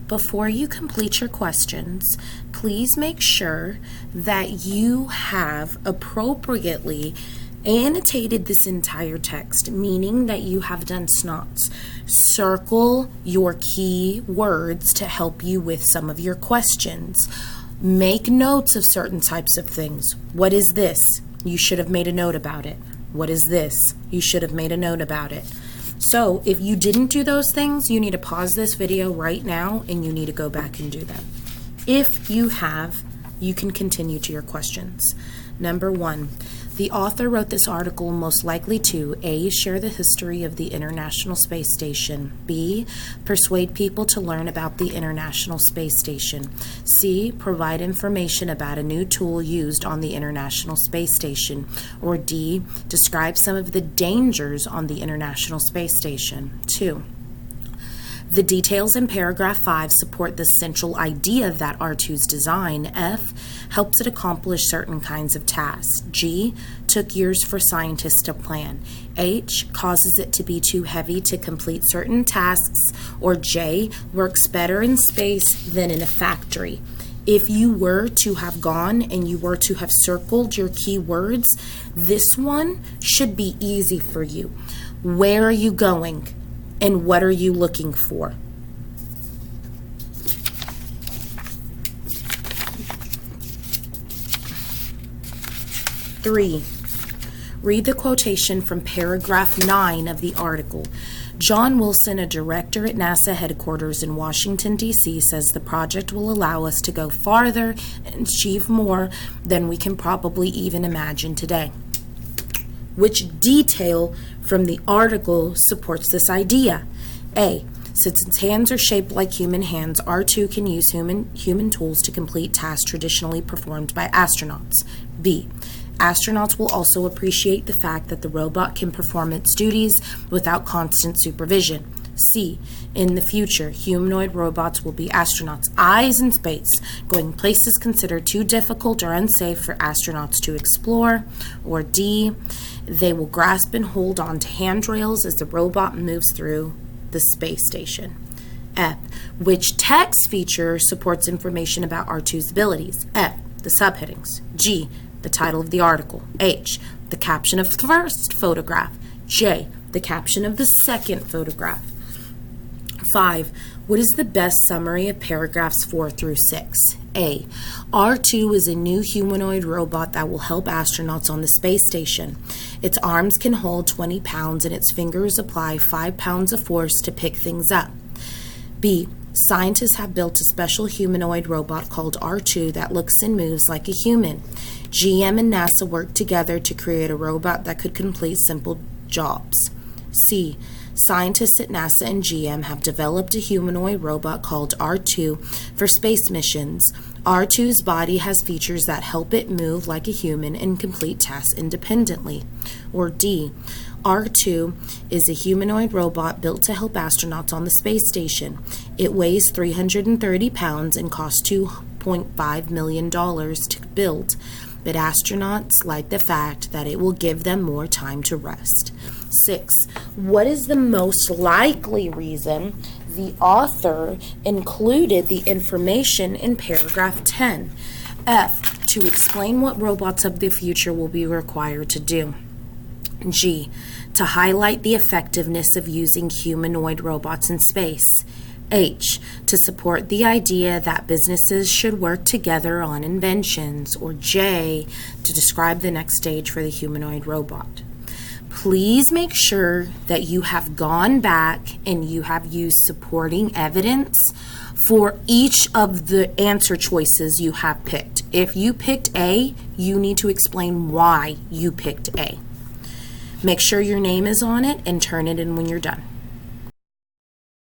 before you complete your questions, please make sure that you have appropriately annotated this entire text, meaning that you have done SNOTs. Circle your key words to help you with some of your questions. Make notes of certain types of things. What is this? You should have made a note about it. What is this? You should have made a note about it. So if you didn't do those things, you need to pause this video right now and you need to go back and do them. If you have, you can continue to your questions. Number 1, the author wrote this article most likely to A, share the history of the International Space Station, B, persuade people to learn about the International Space Station, C, provide information about a new tool used on the International Space Station, or D, describe some of the dangers on the International Space Station. 2. The details in paragraph 5 support the central idea that R2's design. F, helps it accomplish certain kinds of tasks. G, took years for scientists to plan. H, causes it to be too heavy to complete certain tasks. Or J, works better in space than in a factory. If you were to have gone and you were to have circled your keywords, this one should be easy for you. Where are you going? And what are you looking for? Three, read the quotation from paragraph 9 of the article. John Wilson, a director at NASA headquarters in Washington, D.C., says the project will allow us to go farther and achieve more than we can probably even imagine today. Which detail from the article supports this idea? A, since its hands are shaped like human hands, R2 can use human tools to complete tasks traditionally performed by astronauts. B, astronauts will also appreciate the fact that the robot can perform its duties without constant supervision. C, in the future, humanoid robots will be astronauts' eyes in space, going places considered too difficult or unsafe for astronauts to explore. Or D, they will grasp and hold onto handrails as the robot moves through the space station. F, which text feature supports information about R2's abilities? F, the subheadings. G, the title of the article. H, the caption of the first photograph. J, the caption of the second photograph. 5. What is the best summary of paragraphs 4 through 6? A, R2 is a new humanoid robot that will help astronauts on the space station. Its arms can hold 20 pounds and its fingers apply 5 pounds of force to pick things up. B, scientists have built a special humanoid robot called R2 that looks and moves like a human. GM and NASA worked together to create a robot that could complete simple jobs. C, scientists at NASA and GM have developed a humanoid robot called R2 for space missions. R2's body has features that help it move like a human and complete tasks independently. Or D, R2 is a humanoid robot built to help astronauts on the space station. It weighs 330 pounds and costs $2.5 million to build, but astronauts like the fact that it will give them more time to rest. 6. What is the most likely reason the author included the information in paragraph 10? F, to explain what robots of the future will be required to do. G, to highlight the effectiveness of using humanoid robots in space. H, to support the idea that businesses should work together on inventions. Or J, to describe the next stage for the humanoid robot. Please make sure that you have gone back and you have used supporting evidence for each of the answer choices you have picked. If you picked A, you need to explain why you picked A. Make sure your name is on it and turn it in when you're done.